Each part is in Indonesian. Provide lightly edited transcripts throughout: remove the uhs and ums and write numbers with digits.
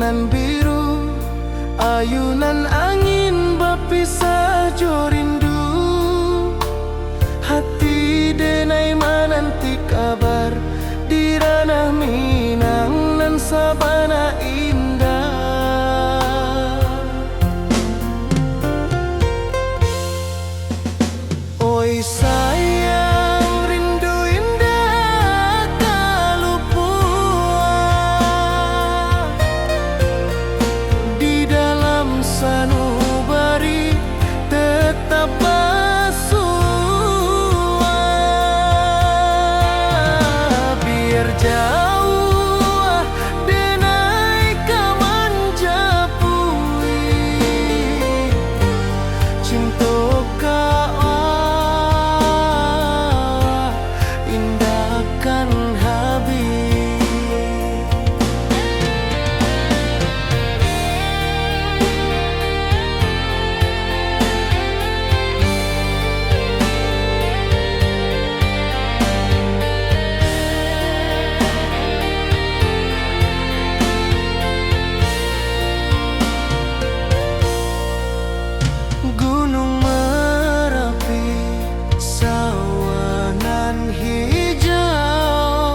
bulan biru, ayunan angin berpisah jo rindu. Hati denai menanti kabar di ranah Minang nan sabana indah. Oi sayang, rindu indah kalupua di dalam sanubari tetap bersua. Biar jauh denai kaman japui cinta indahkan habis. Gunung Merapi, sawanan hijau,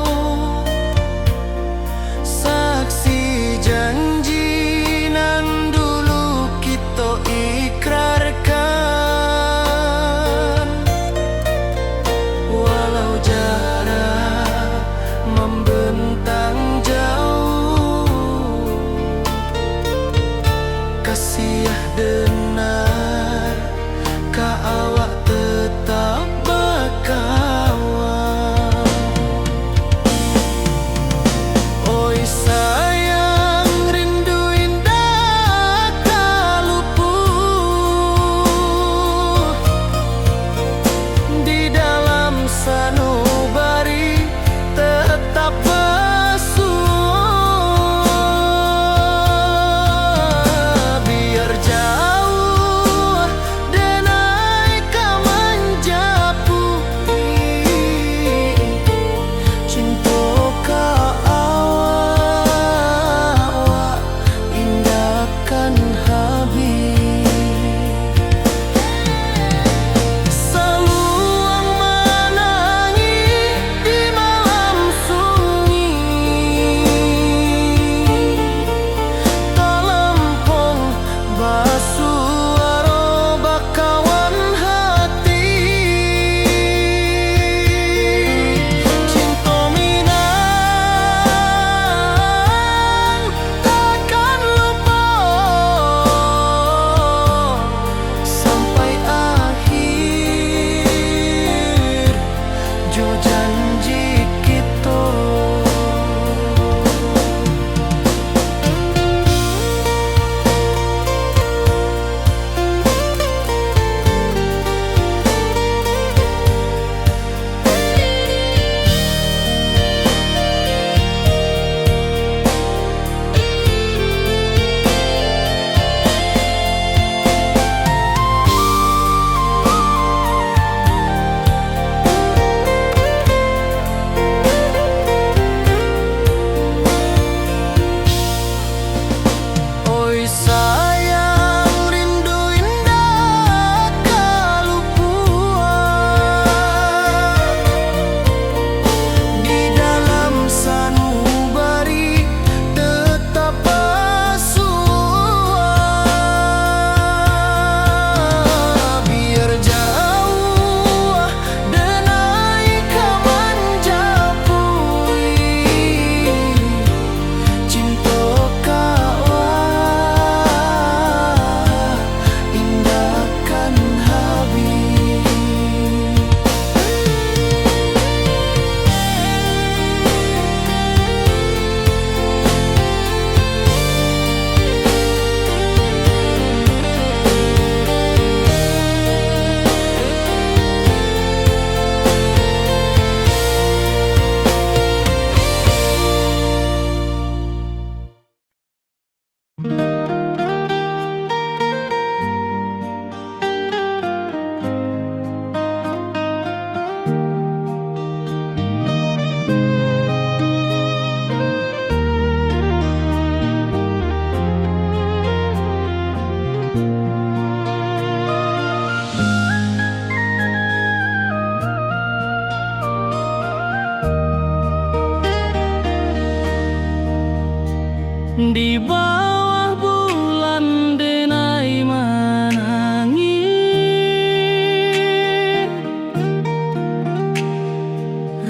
Di bawah bulan denai menangi,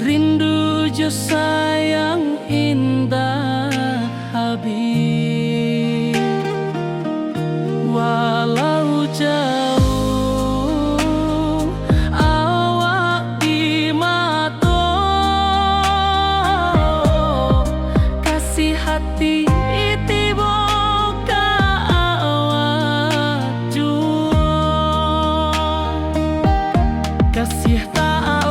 rindu jo sayang indah habis. Walau jauh awak di mata, kasih hati kasih tak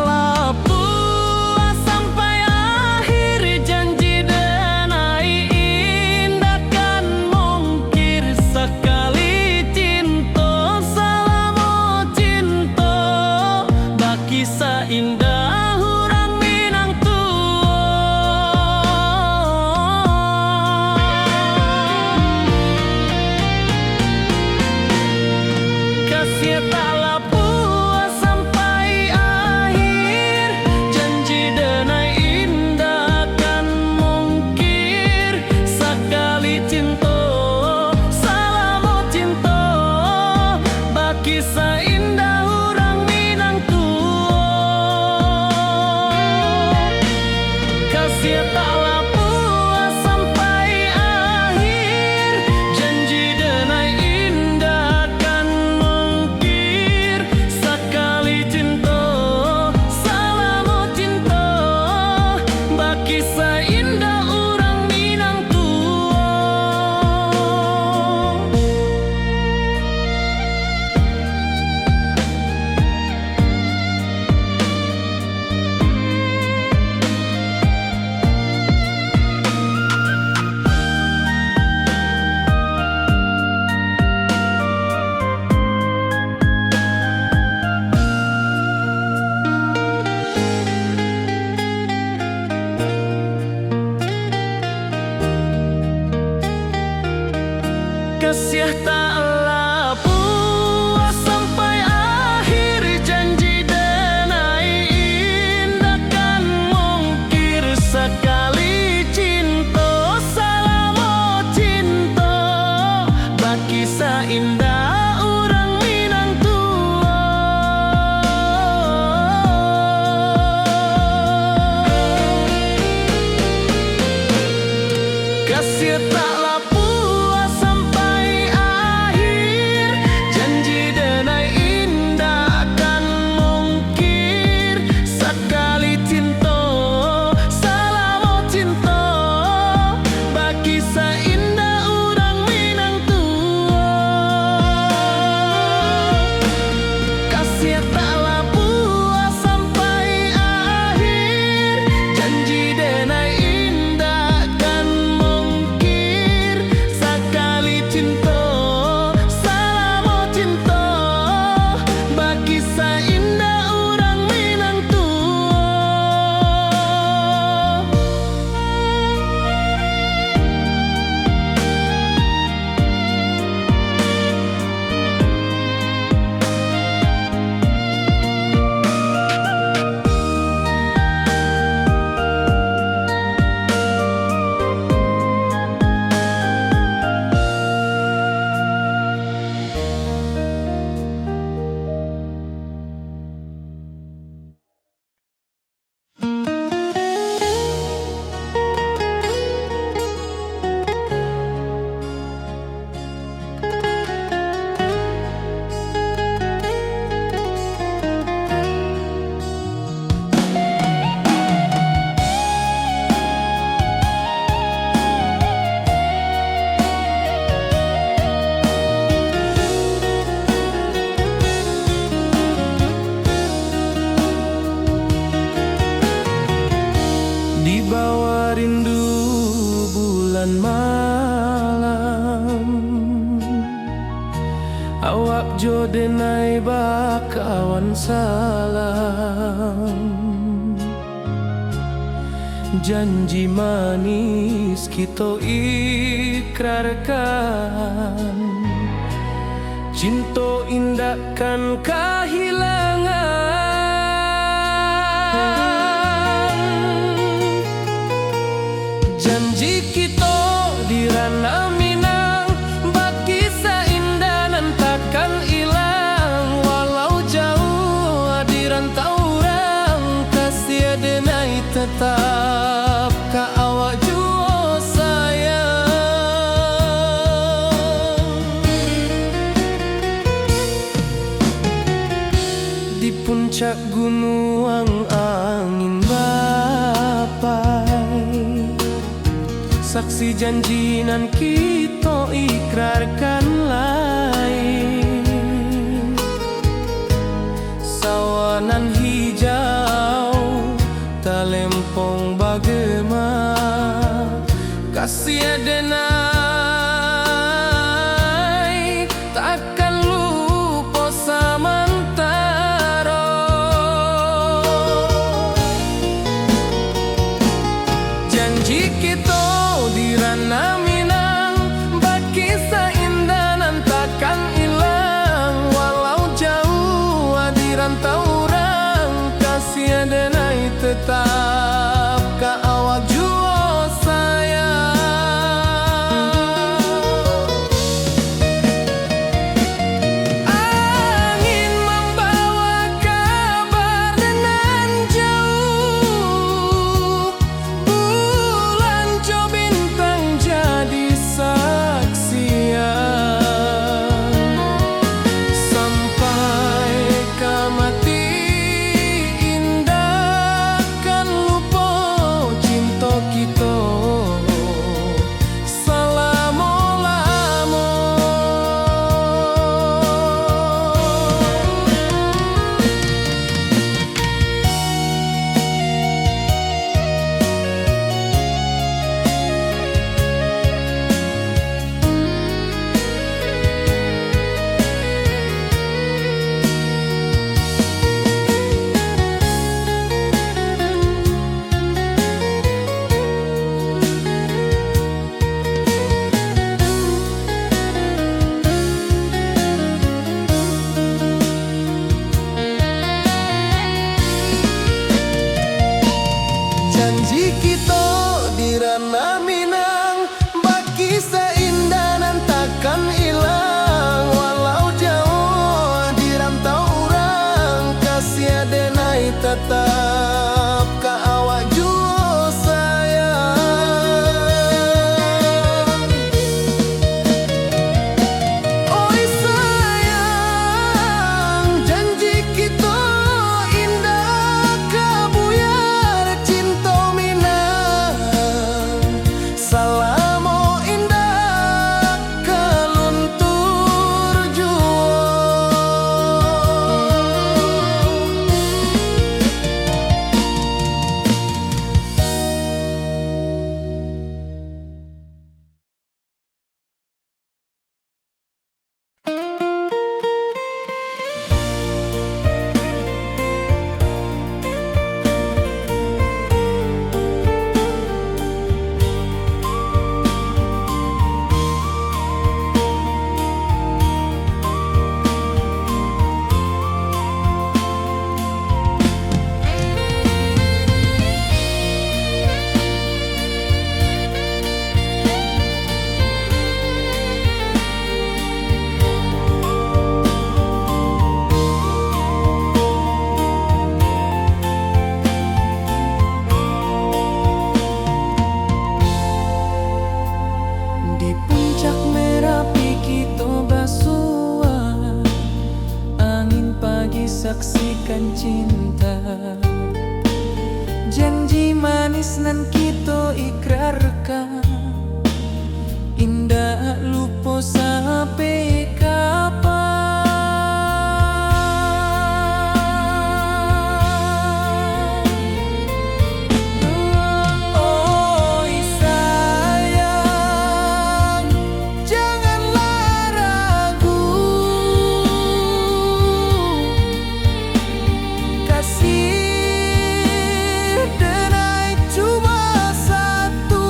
puas sampai akhir, janji denai indah kan mungkir sekali cinta selama cinta baki seindah hurang Minang tua. Kasih tak kisah indah orang Minang tua. Kasih taklah puas sampai akhir, janji denai indah kan mungkir sekali cinta selama cinta baki seindah orang Minang tua. Kasih taklah puas sampai akhir, janji denai indah kan mungkir sekali cinta selama cinta baki seindah orang Minang tua. Kasih taklah di bawah rindu bulan malam, awak jo denai bakawan salam, janji manis kita ikrarkan, cinta indah kan kehilangan. Janji kita di saksi janji nan kita ikrarkan lain. Sawanan hijau talempong bagema kasih adenai takkan lupa samantara. Janji kita di ranah Minang bakisah indah nan takkan hilang. Walau jauh di rantau orang kasih adenai tetap ka awak jua sayang. Angin membawa kabar nan jauh, bulan jo bintang jadi saksian. Sampai ke mati indah kan lupa cinta kita selama-lama. Janji kita di ranah Minang bakisah indah nan takkan hilang. Walau jauh di rantau orang kasih adenai tetap ka awak jua sayang. Oi sayang, janji kita indah kabuyar cinta Minang. Salamo indah keluntur jua. Di puncak Merapi kita basua, angin pagi saksikan cinta. Janji manis nan kita ikrarkan, indah lupa sampai kapan. Oi sayang, janganlah ragu, kasih denai cuma satu.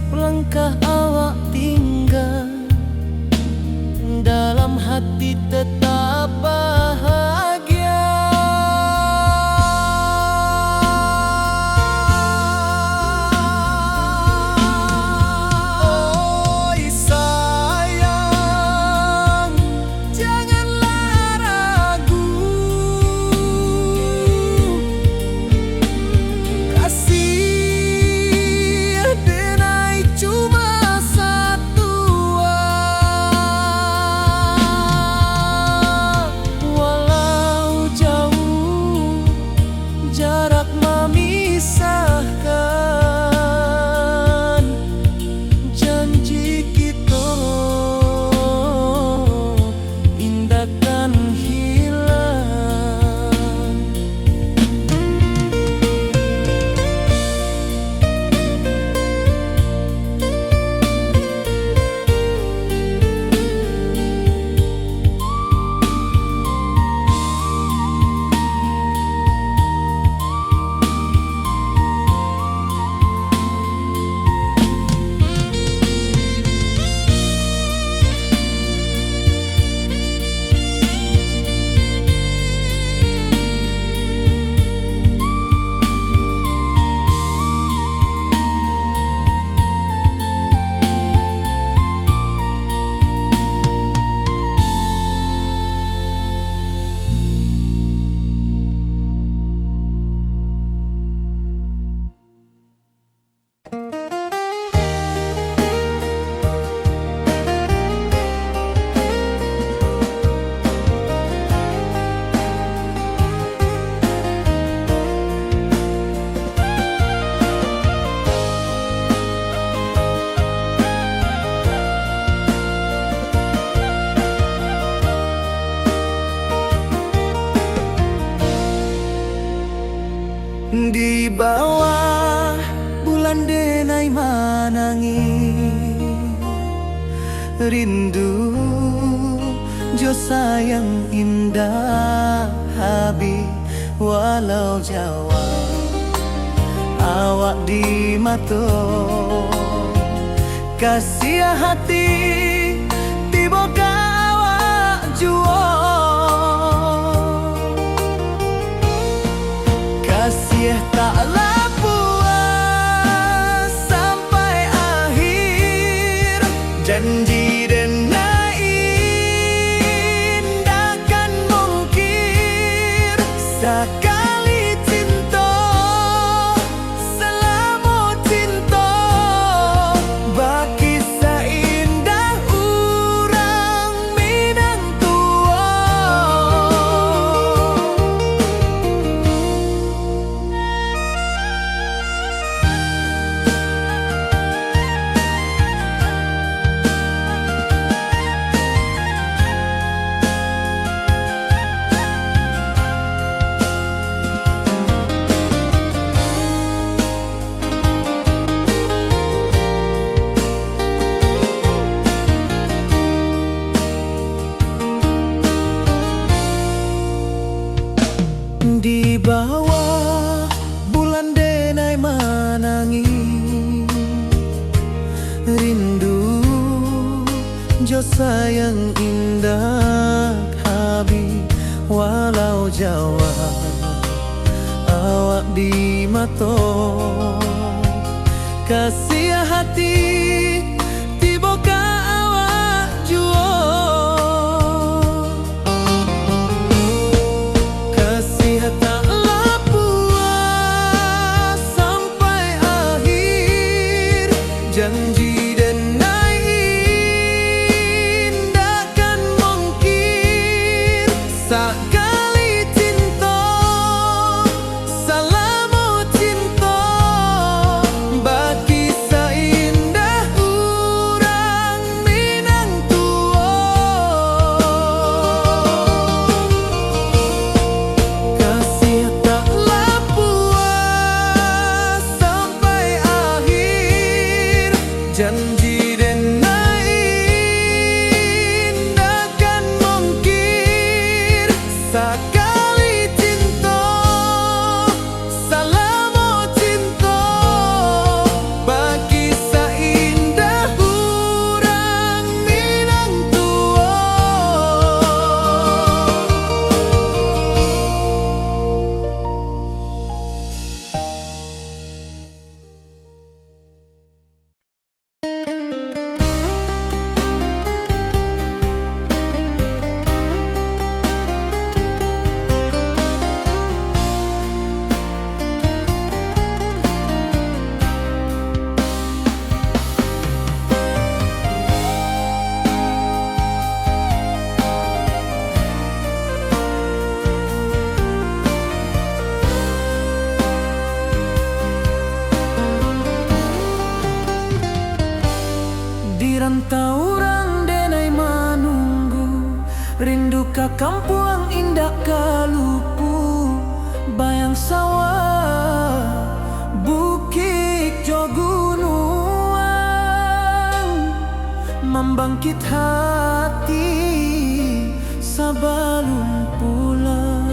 Setiap langkah awak tinggal, dalam hati tetap bahagia. Oi sayang, janganlah ragu. Kasih denai cuma satu, walau jauh jarak memisahkan. Janji kita indahkan hilang. Di bawah bulan denai manangi, rindu jo sayang indah habi, walau Jawa awak di mato. Kasih hati tiba awak juo. Kasih taklah puas sampai akhir. Janji denai indahkan mungkir. Sekali cinta selama cinta, baki seindah urang Minang tua. Di bawah bulan denai manangi, rindu jo sayang indah habi, walau Jawa awak di mato. Kasih hati tiba ka awak juo. Taklah puas sampai akhir. Janji denai indahkan mungkir. Sekali cinta selama cinta, baki seindah urang Minang tua. Janji denai indahkan mungkir. Sekali cinta selama cinta, baki seindah taurang denai manunggu, rindu ka kampung indah kalupu, bayang sawah bukit jo gunung, membangkit hati sebelum pulang.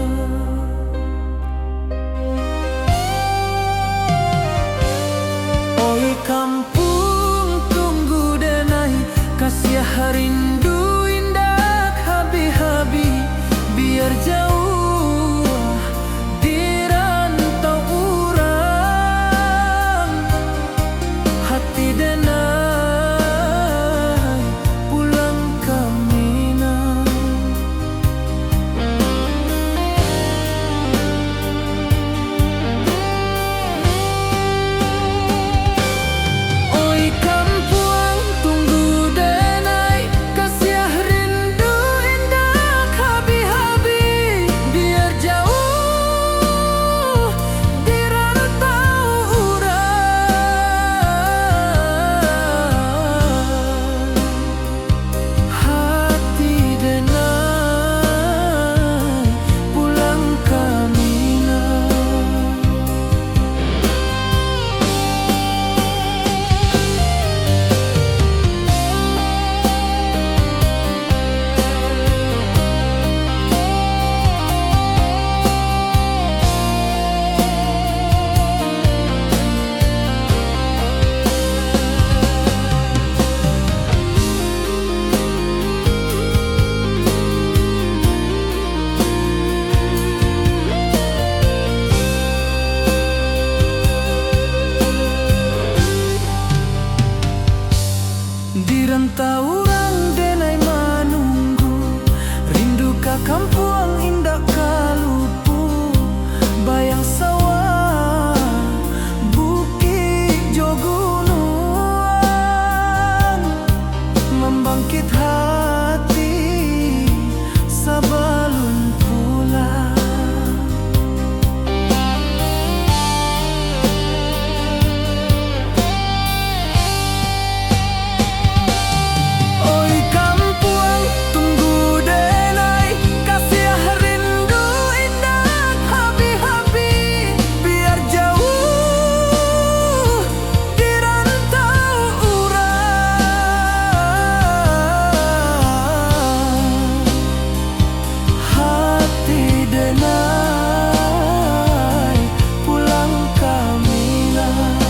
Oi kampung tunggu denai, kasih rindu indah habi-habi, biar jauh di rantau urang, hati denai pulang ke Minang. Oi kampung tunggu denai, kasih rindu indah habi-habi, biar jauh di rantau urang, hati denai pulang ke Minang. Di rantau urang denai manunggu, rindu ka kampung indah kalupu, bayang sawah bukit jo gunung, membangkit hati sebelum pulang. Oi kampung tunggu denai, kasih rindu indah habi-habi, biar jauh di rantau urang, hati denai pulang ke Minang.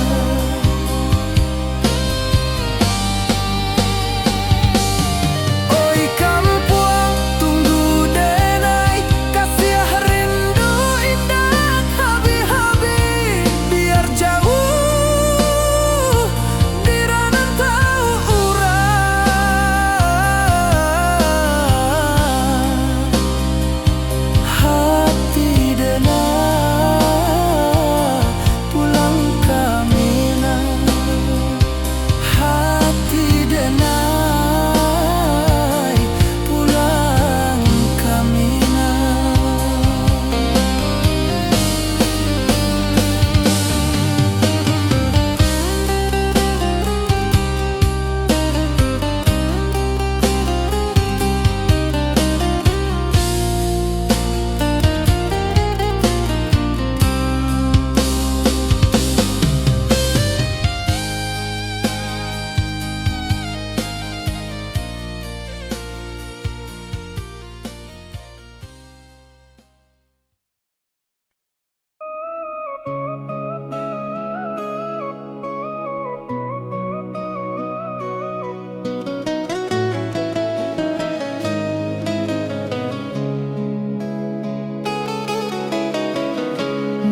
Oi kampung tunggu denai, kasih rindu indah habi-habi, biar jauh di rantau urang, hati denai pulang ke Minang, hati denai pulang ke Minang.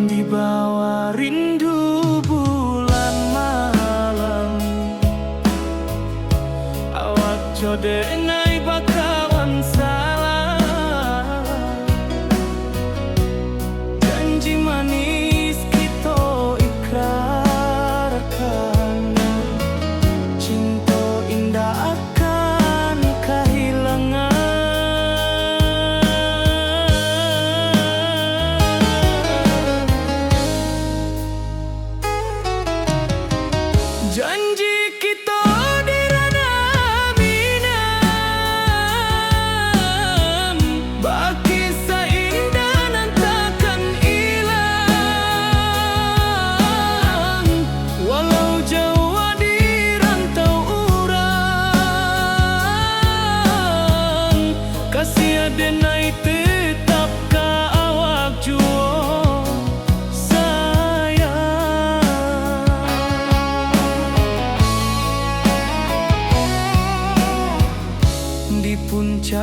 Di bawah rindu bulan malam, awak jo denai bakawan salah, janji manis kita ikrarkan, cinta indah akan kehilangan. Janji kita di ranah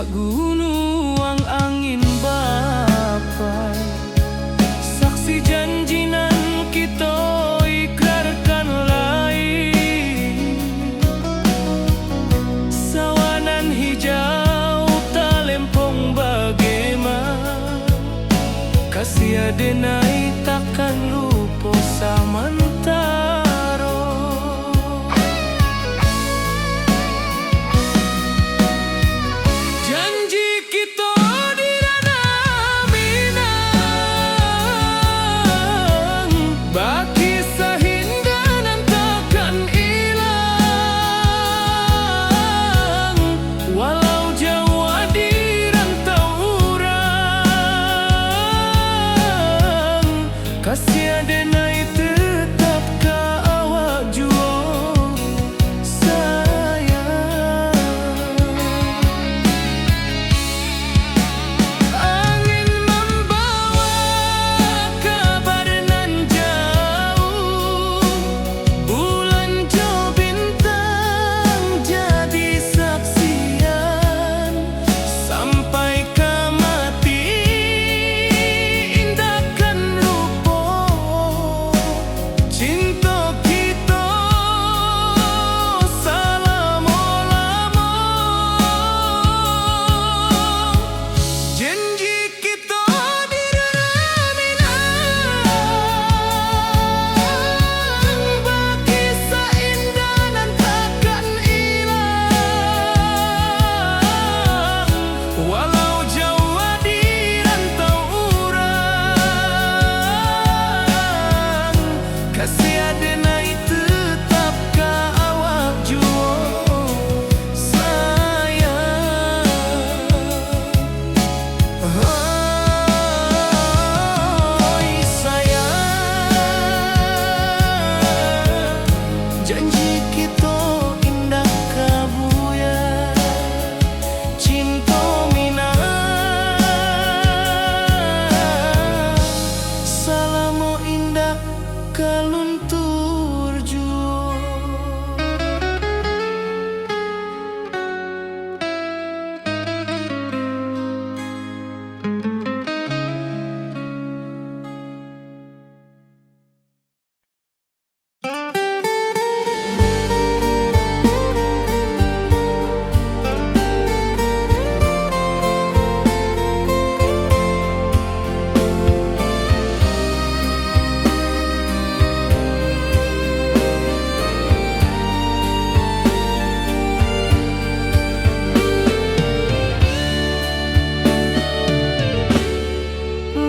puncak gunung angin bapai, saksi janji nan kita ikrarkan lain. Sawanan hijau talempong bagaimana, kasih adenai takkan lupa samantaro. Janji kita di ranah Minang, baki sahindanan takkan hilang. Walau jauh di rantau urang, kasih adenai tetap ka awak jua sayang. Angin membawa kabar nan jauh, bulan jo bintang jadi saksian. Sampai ke mati indahkan lupa cinta kita selama-lama. Janji kita di ranah Minang, baki seindah nan takkan hilang. Walau jauh di rantau urang, kasih adenai tetap ka awak jua sayang. Oi sayang, janji kita indah kabuya, cinta Minang selama indah kaluntur jua.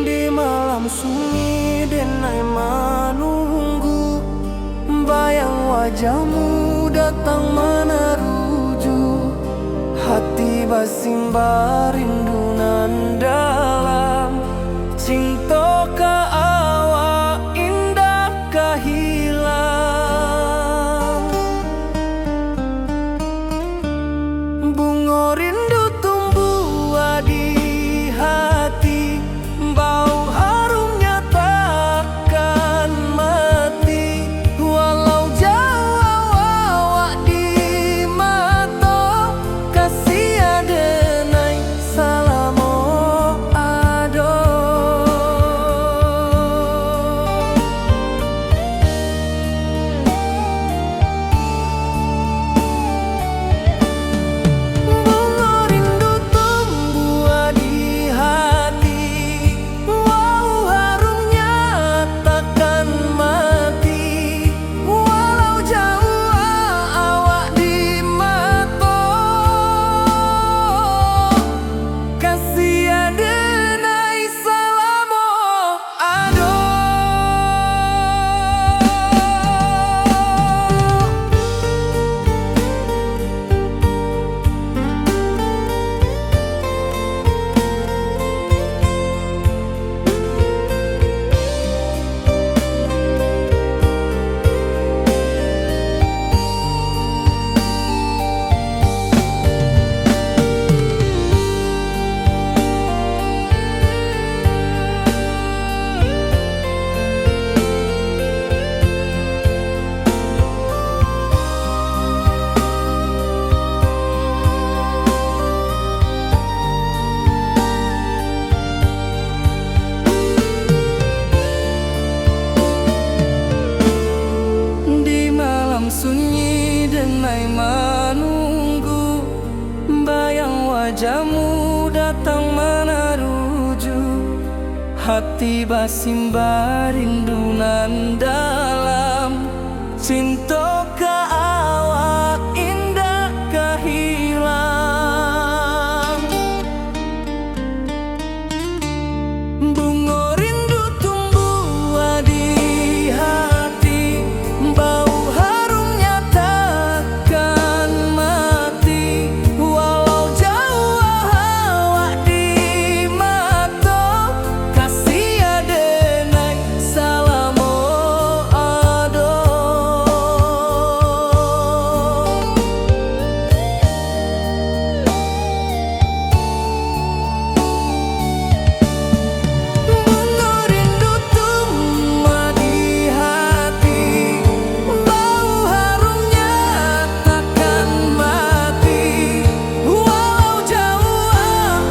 Di malam sunyi denai menunggu, bayang wajahmu datang meneruju. Hati basimba rindunan dalam, cinta ka awak indah ka hilang. Bunga rindu tumbuh di hati, bau harumnya takkan mati. Walau jauh awak di mata, kasih adenai selama ada. jamu datang menaruju, hati basimba rindunan dalam cinta ka awak indah kehilang. Bunga rindu tumbuh di hati, bau harumnya takkan mati. Walau jauh awak di mata, kasih adenai salamo ado. Bunga rindu tumbuh di hati, bau harumnya takkan mati. Walau jauh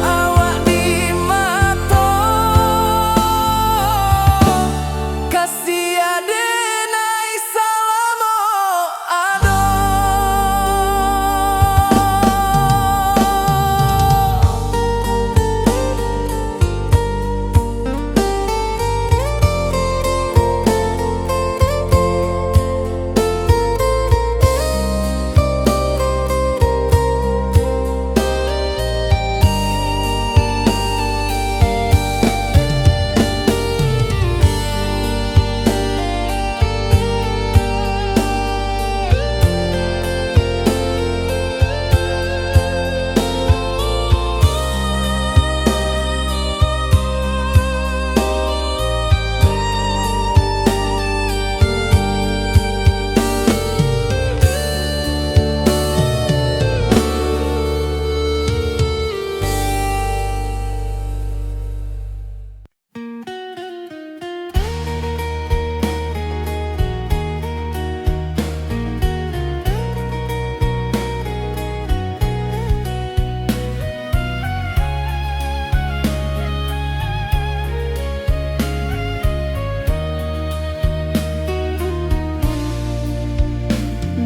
awak di mata, kasih adenai salamo ado.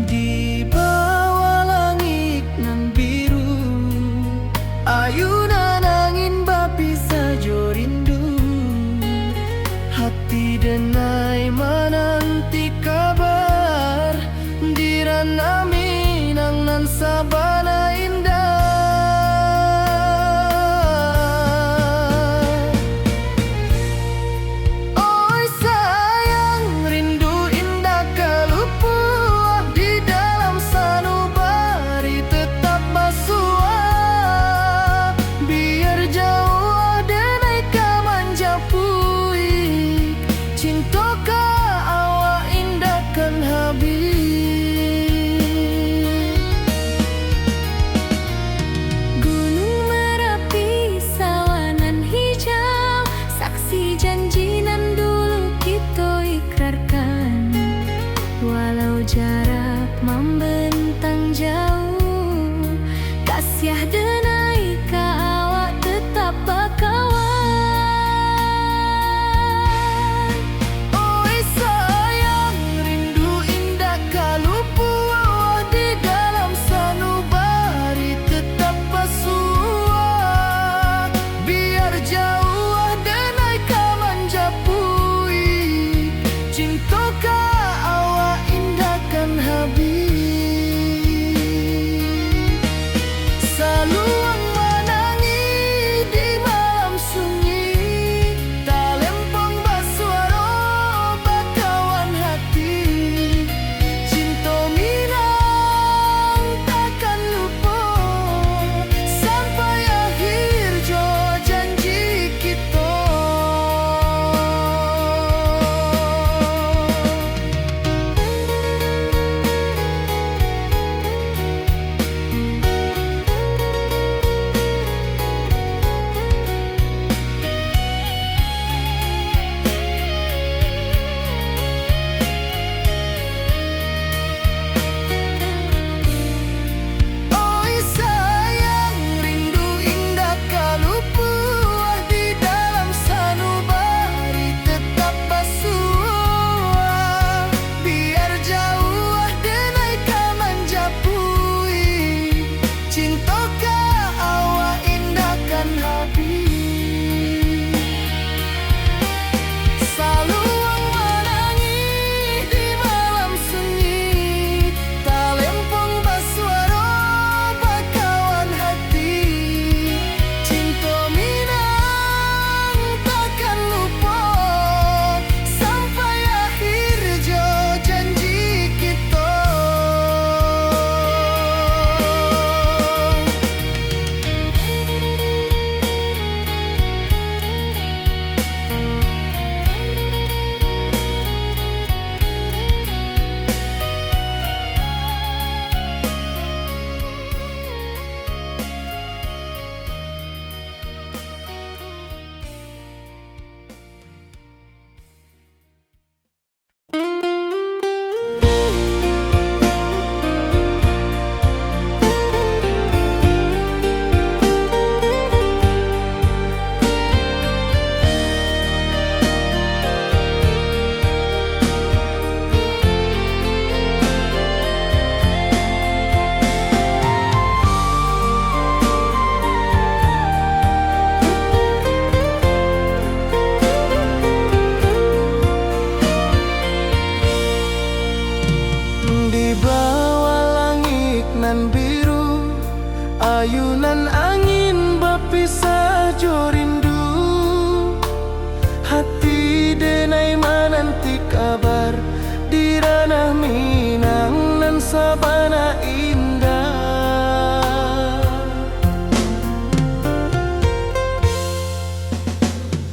Di bawah langit nan biru, ayunan angin bapi sajo rindu, hati denai menanti kabar di ranah Minang nan sabana indah. Oi sayang, rindu indah kelupuah di dalam sanubari tetap basua. Biar jauh denai ka manjapui, cinta ka awak indah kan habis. Gunung Merapi sawanan hijau, saksi janji nan dulu kita ikrarkan. Walau jarak membentang jauh, kasih denai ka awak tetap bakawan. Oi sayang, rindu indah kalupuah di dalam sanubari tetap basua. Biar jauh denai ka manjapui, cinta ka awak indah kan habis. Selalu ayunan angin berpisah jo rindu, hati denai menanti kabar di ranah Minang nan sabana indah.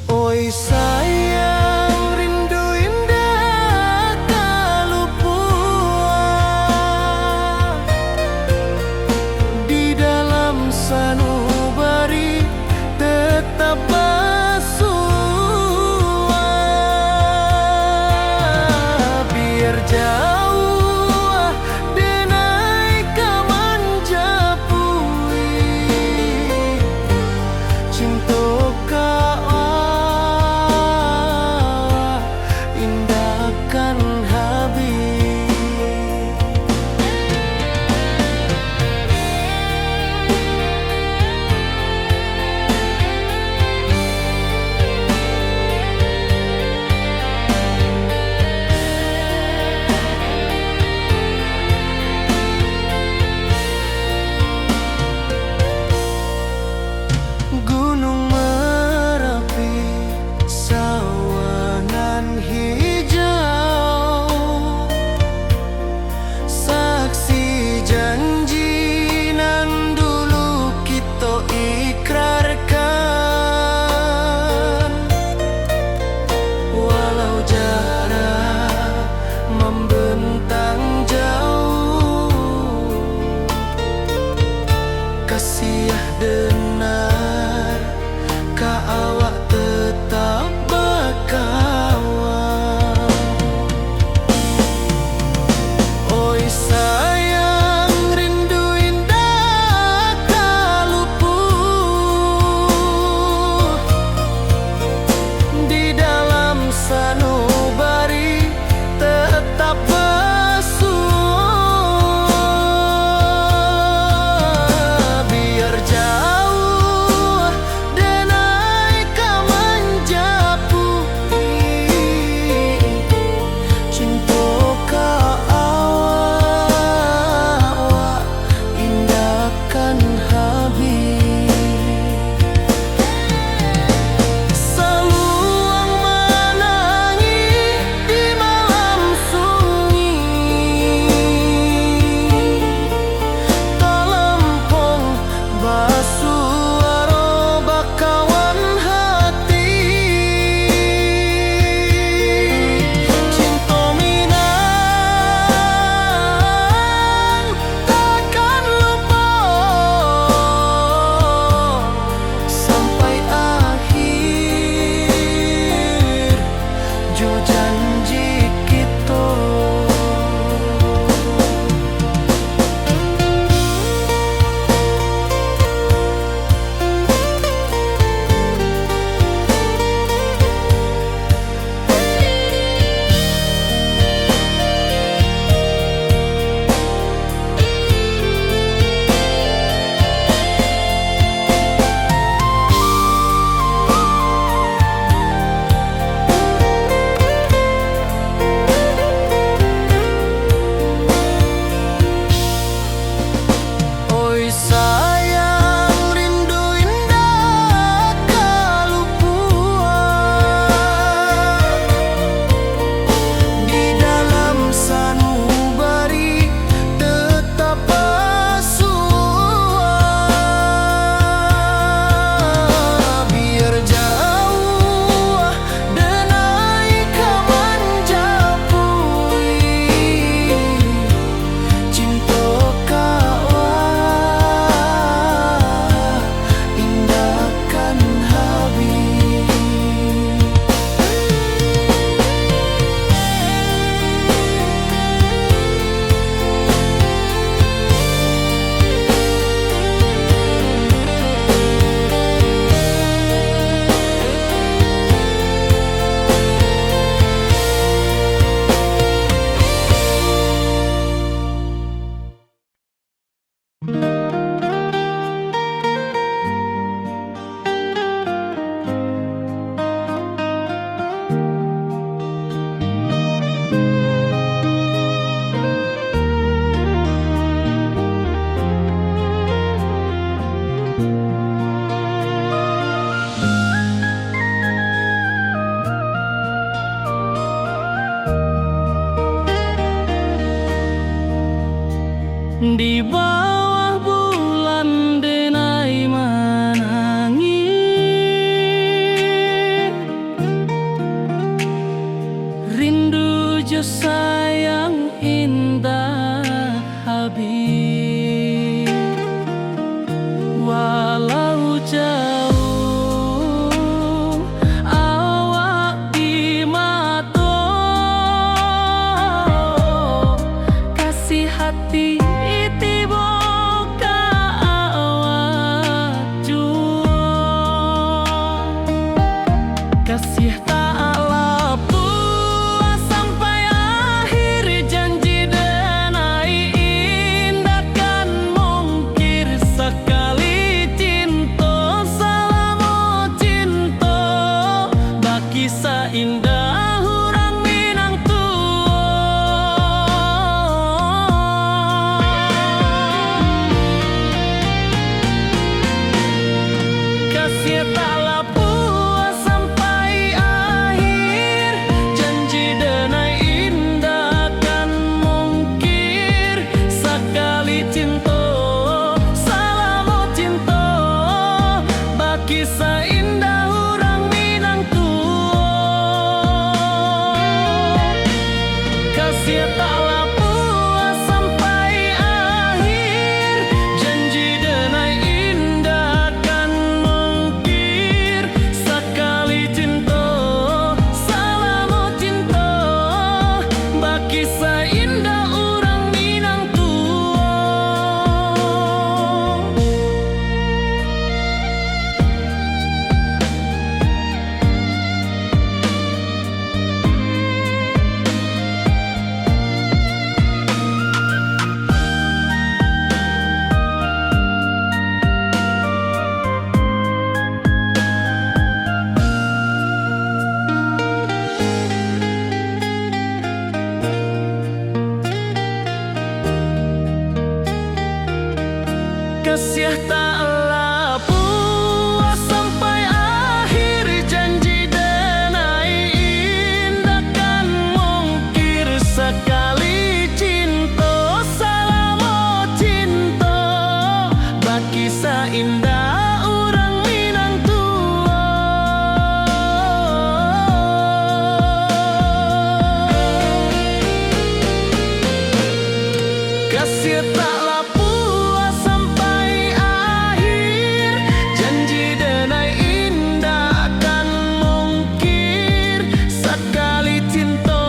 Oi sayang, rindu indah kalupua di dalam sanu Di bawah bulan denai menangi, rindu jo sayang indah habis. Walau jauh awak di mata, kasih hati tiba ka awak jua. Kasih tak lepas sampai akhir, janji denai indah kan mungkir. Sekali cinta selama cinta, baki seindah orang Minang kasih taklah puas sampai akhir, janji denai indah kan mungkir. Sekali cinta selama cinta, baki seindah orang Minang kasih taklah puas sampai akhir, janji denai indah kan mungkir. Sekali cinta selama cinta, baki seindah orang Minang kasih taklah puas sampai akhir, janji denai indah kan mungkir. Sekali cinta selama cinta, baki seindah orang Minang kasih taklah puas sampai akhir, janji denai indah kan mungkir. Sekali cinta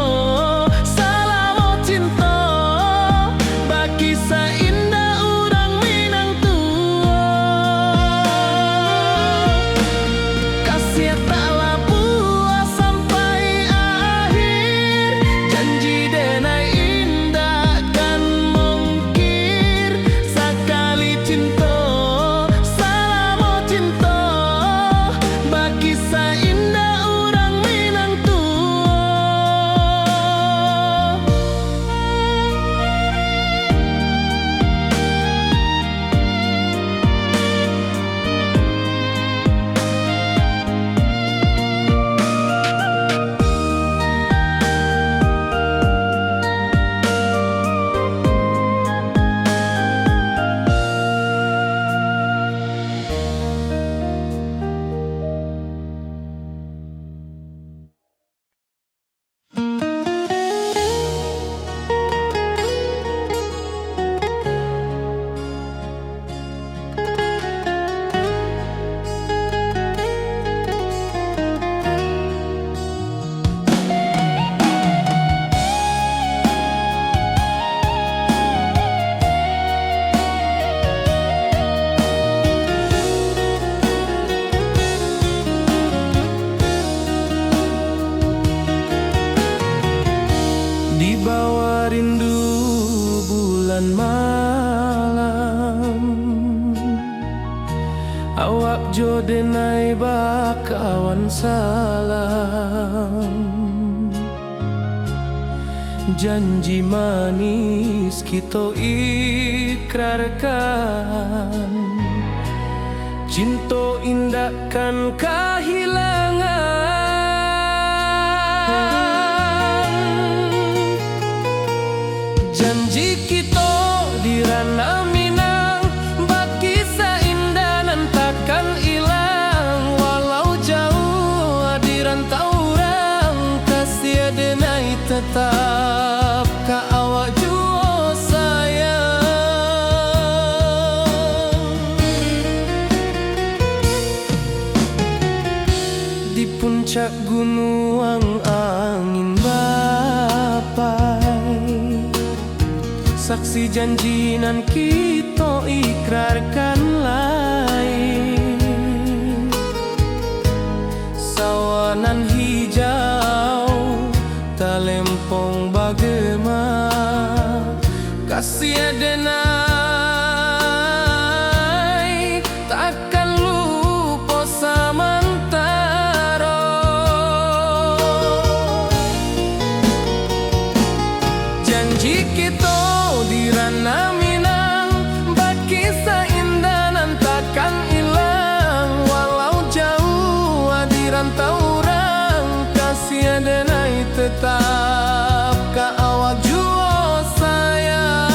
selama cinta, baki seindah orang Minang kasih taklah puas sampai akhir, janji denai indah kan mungkir. Sekali cinta selama cinta, baki seindah orang Minang di bawah rindu bulan malam. Awak jo denai bakawan salam, janji manis kita ikrarkan. Cinta indah kan kehilangan, janji kita diran tetap ka awak jua sayang. Di puncak gunung angin bapai, saksi janjinan kita ikrarkan lain. Sawanan hijau talempong bagema, kasih adenai takkan lupa samantara. Janji kita di ranah Minang, bakisah indah nan takkan hilang. Walau jauh di rantau orang, kasih adenai tetap ka awak jua sayang.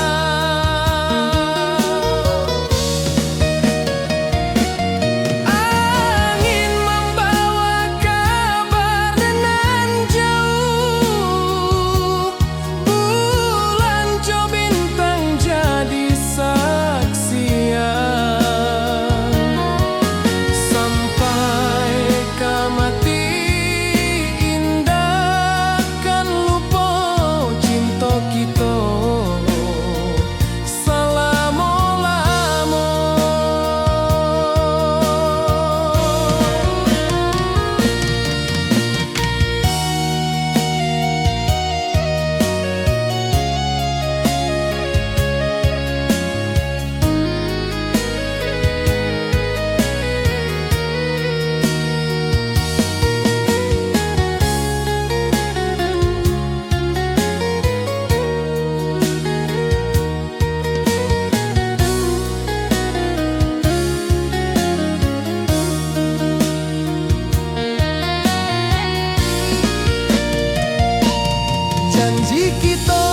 Angin membawa kabar nan jauh, bulan jo bintang jadi saksian. Sampai ka mati indah kan lupa cinta kita selama-lama. Janji kita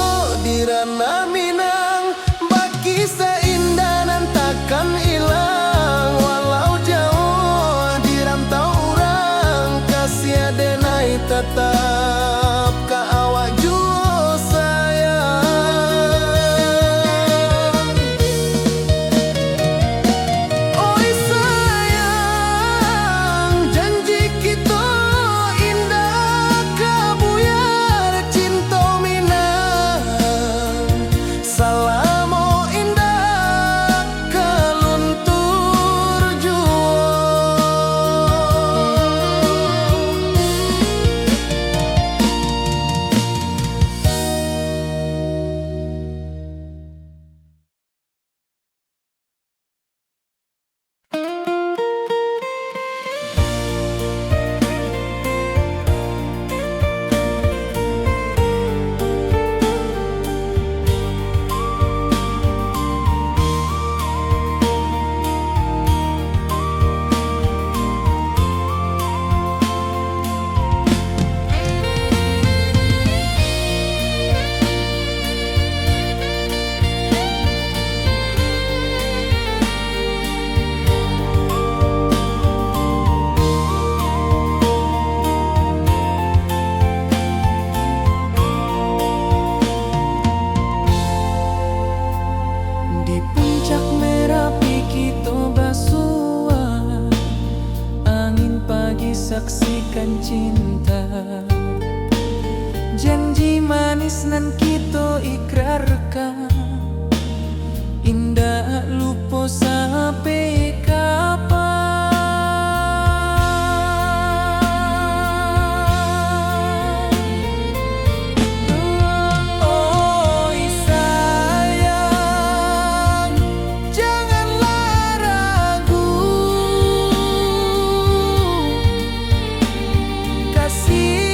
di ranah Minang, bakisah indah nan takkan hilang. Walau jauh di rantau orang, kasih adenai tetap ka awak jua sayang. Oi sayang, janji kita indah kabuyar cinta Minang. Salamo indah kaluntur jua. Di puncak Merapi kita basua, angin pagi saksikan cinta. Janji manis nan kita ikrarkan, indah lupa sampai kapan. Oi sayang, janganlah ragu, kasih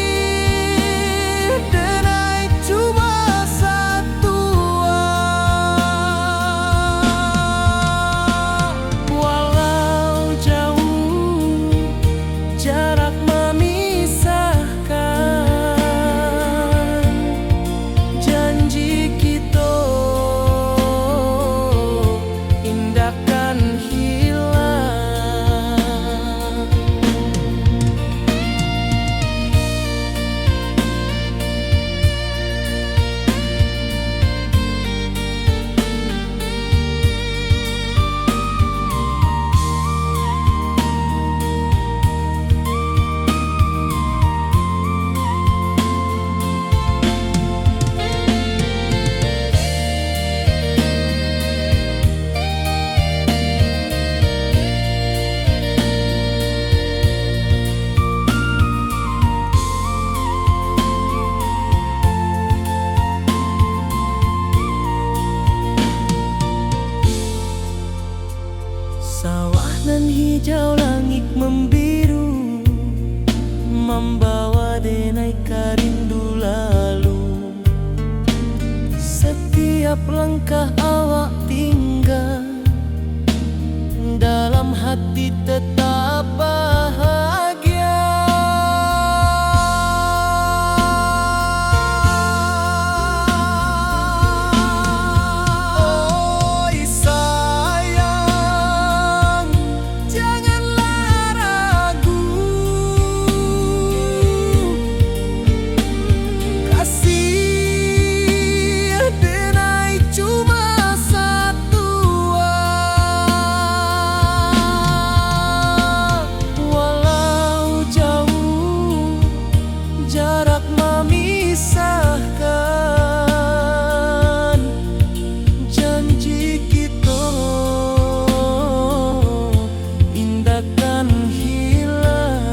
hijau langit membiru, membawa denai rindu lalu. Setiap langkah awak tinggal, dalam hati tetap bahagia. Oi sayang, janganlah ragu, kasih denai cuma satu. Walau jauh jarak memisahkan, janji kita indahkan hilang.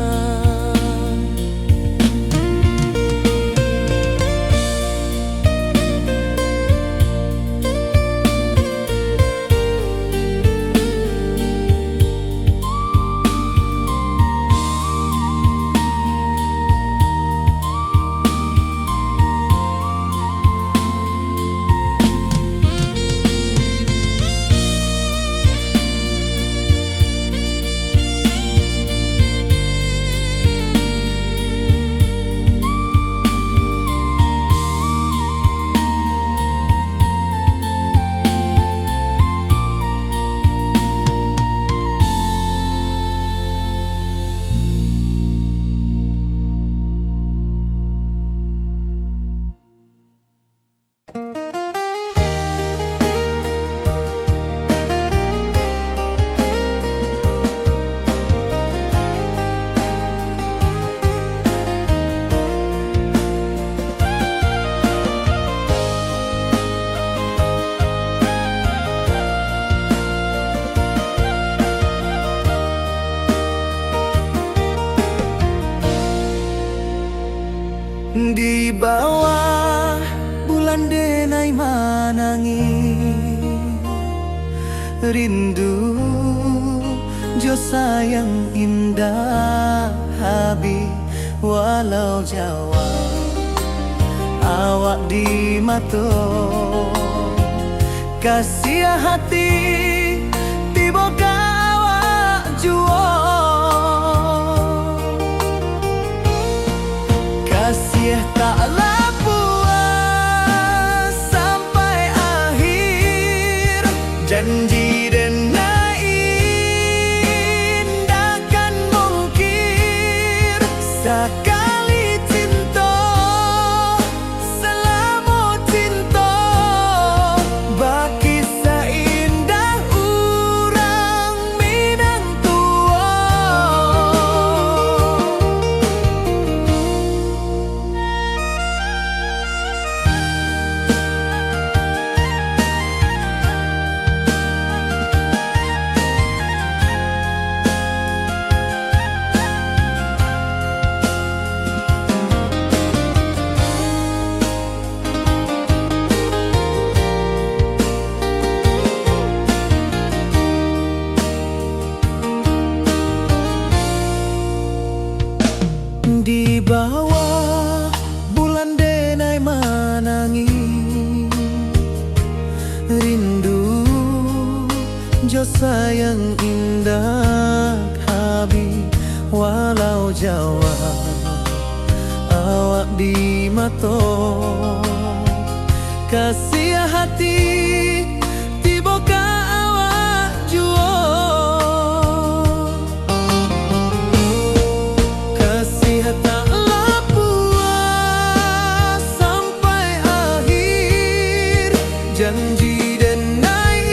Di bawah bulan denai manangi, rindu jo sayang indah habi. Walau Jawa awak di mato, kasih hati tiba awak juo. Kasih taklah puas sampai akhir, janji denai indahkan mungkir. Sekali cinta selama cinta, baki seindah urang Minang tua. Di bawah bulan denai manangi, rindu jo sayang indah habi. Walau Jawa awak di mato, kasih hati tiba ka awak juo. Taklah puas sampai akhir, janji denai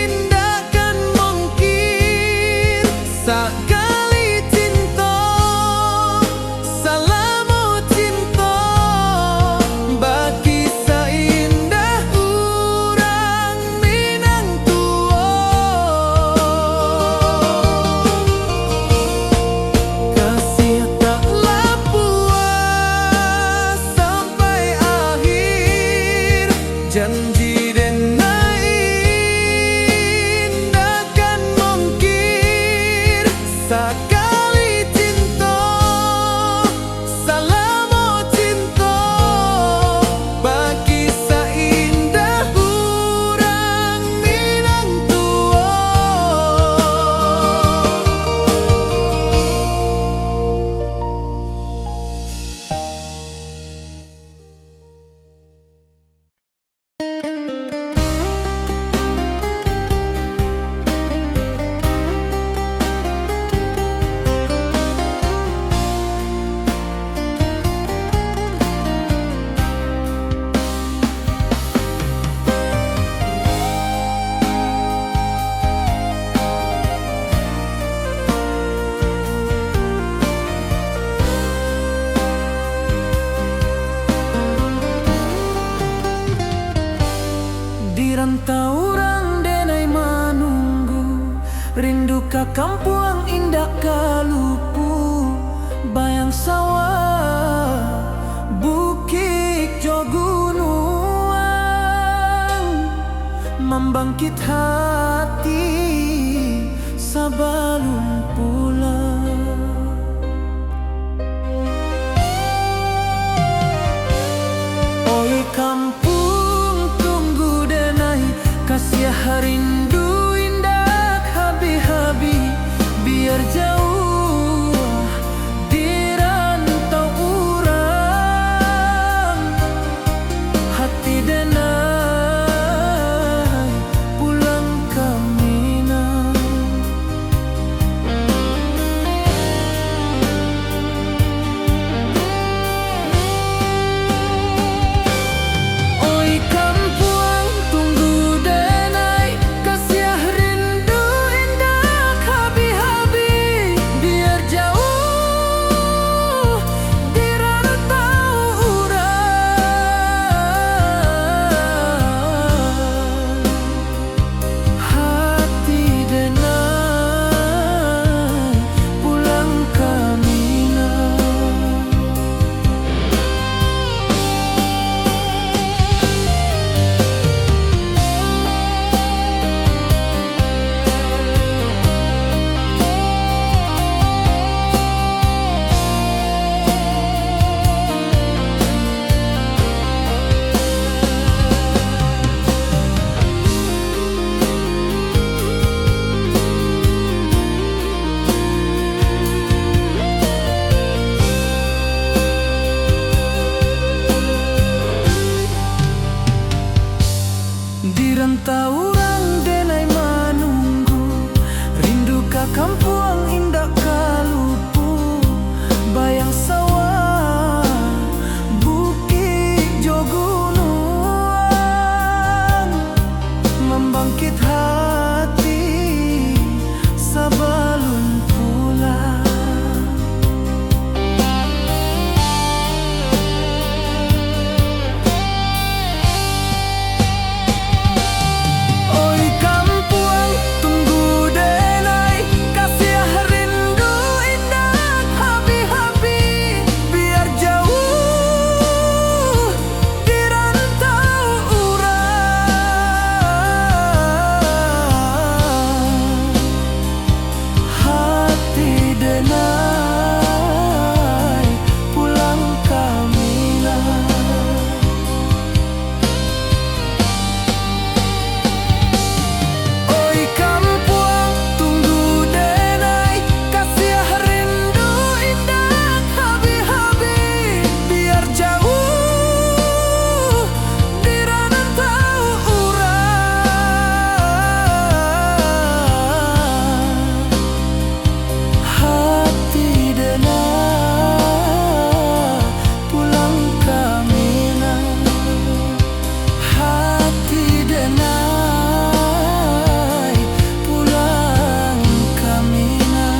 indahkan mungkir. Sekali cinta selama cinta, baki seindah urang Minang tua. Kasih taklah puas sampai akhir, janji Di rantau orang denai manunggu, rindu ka kampung indah kalupu, bayang sawah, bukit jo gunung, membangkit hati sebelum pulang. Oi kampung tunggu denai, kasih rindu indah habi-habi, biar jauh di rantau urang, hati denai pulang ke Minang. Oi kampung tunggu denai, kasih rindu indah habi-habi, biar jauh di rantau urang, hati denai pulang ke Minang. Di rantau orang denai manunggu, rindu ka kampung indah kalupu, bayang sawah, bukit jo gunung, membangkit hati sebelum pulang. Oi kampung tunggu denai, kasih rindu indah habi-habi, biar jauh di rantau urang, hati denai pulang ke Minang. Oi kampung tunggu denai, kasih rindu indah habi-habi, biar jauh di rantau urang, hati denai pulang ke Minang, hati denai pulang ke Minang.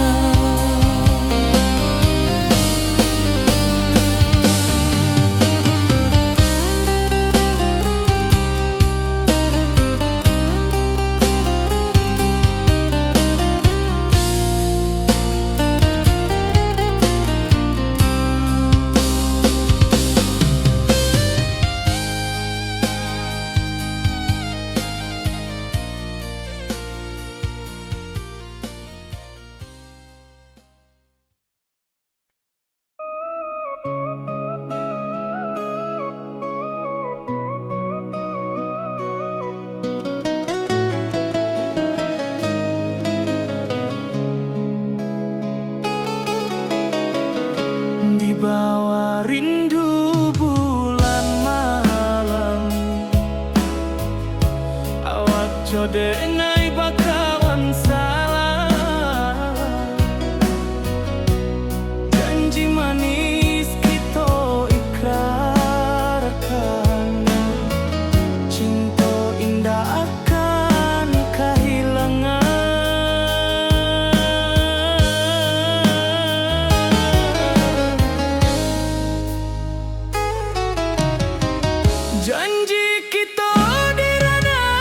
Di bawah rindu bulan malam, awak jo denai bakawan salah, janji manis kita ikrarkan, cinta indah akan kehilangan. Janji kita di ranah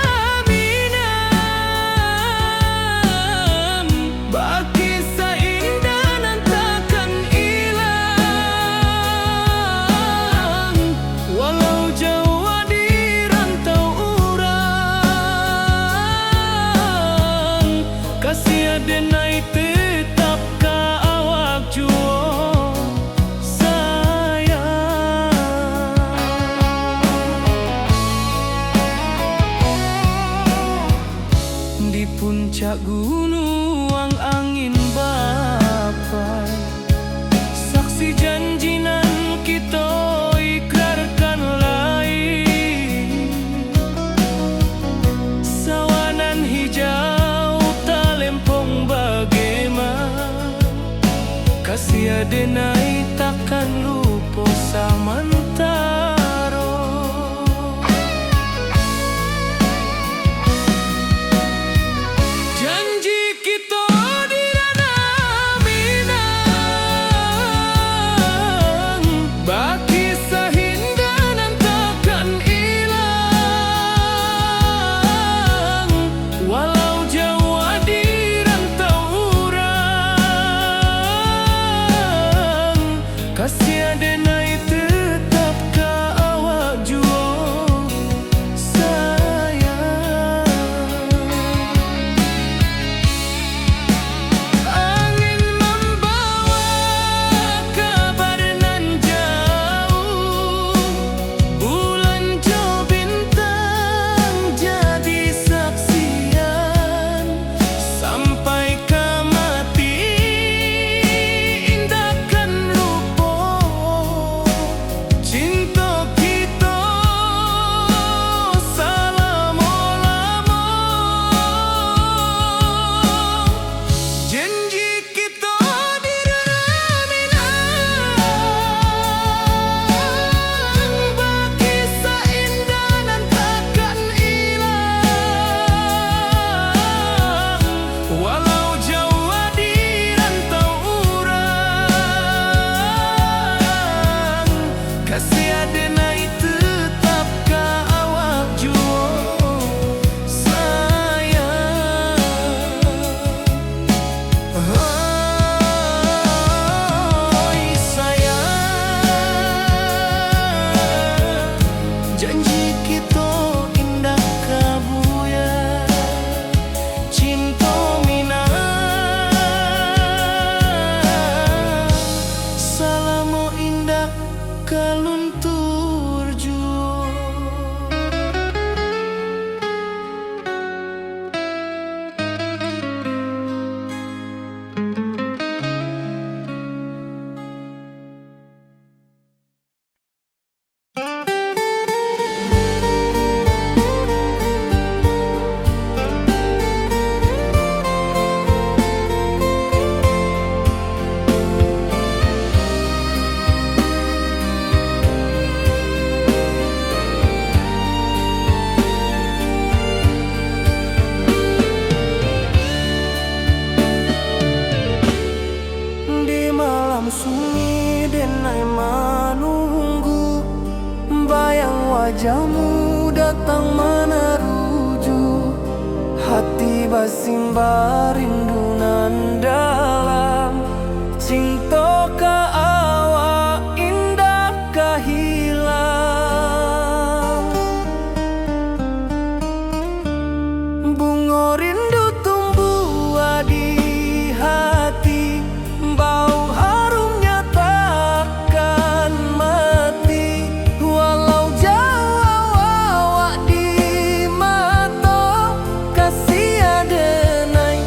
puncak gunung angin bapai, saksi janji nan kita ikrarkan lain. Sawanan hijau talempong bagaimana, kasih adenai takkan lupa samantaro. Janji kita di ranah Minang, baki sahindanan takkan hilang. Walau jauh di rantau urang, kasih adenai tetap ka awak jua sayang. Angin membawa kabar nan jauh, bulan jo bintang jadi saksian. Sampai ke mati indahkan lupa cinta kita selama-lama. Janji kita di ranah Minang, baki seindah nan takkan hilang. Walau jauh di rantau urang, kasih adenai tetap ka awak jua sayang. Oi sayang, janji kita indah kabuya, cinta Minang salamo indah kaluntur jua. Di malam sunyi denai menunggu, bayang wajahmu datang meneruju. Hati basimba rindu nan dalam, cinta ka awak indah ka hilang. Bunga rindu tumbuh di hati, bau harumnya takkan mati. Walau jauh awak di mata, kasih adenai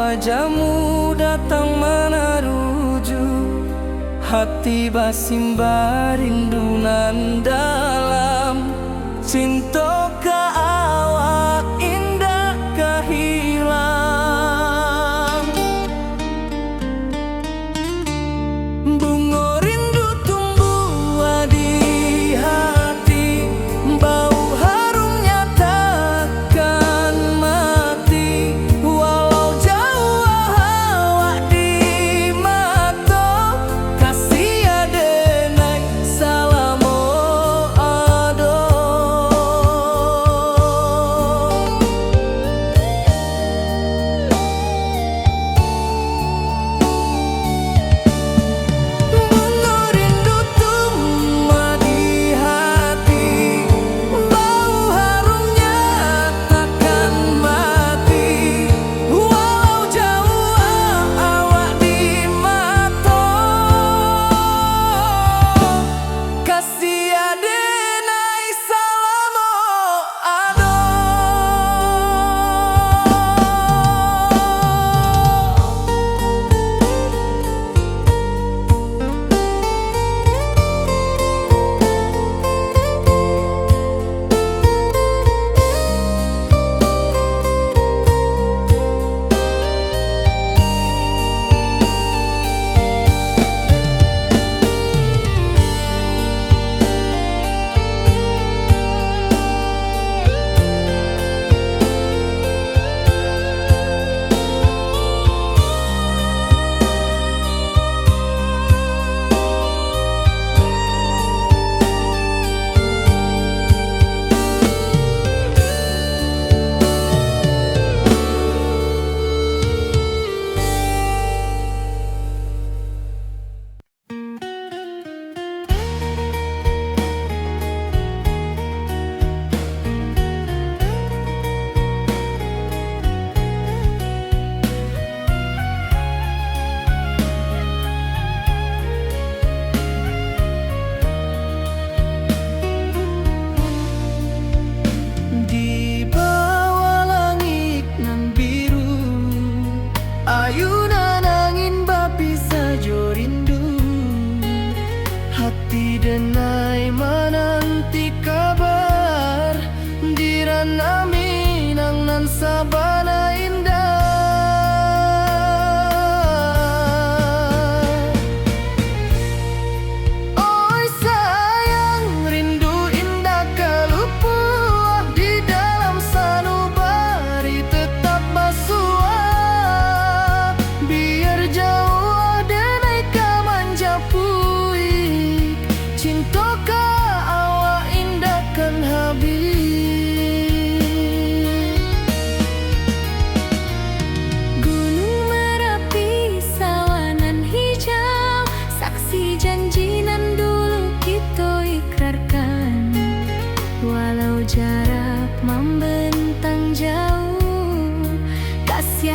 wajahmu datang meneruju, hati basimba rindunan dalam cinta ka awak indah kehilang. Bunga rindu tumbuh di hati, bau harumnya takkan mati. Walau jauh awak di mata, kasih adenai salamo ado. Bunga rindu tumbuh di hati, bau harumnya takkan mati. Walau jauh awak di mata, kasih adenai salamo ado. Di bawah langit nan biru, ayunan angin bapi sajo rindu, hati denai menanti kabar di ranah Minang nan sabana indah. Oi sayang, rindu indah kalupuah di dalam sanubari tetap basua. Biar jauh denai ka manja puik, cinta ka awak indah kan habis. Gunung Merapi, sawanan hijau, saksi janji nan dulu kita ikrarkan. Walau jarak membentang jauh, kasih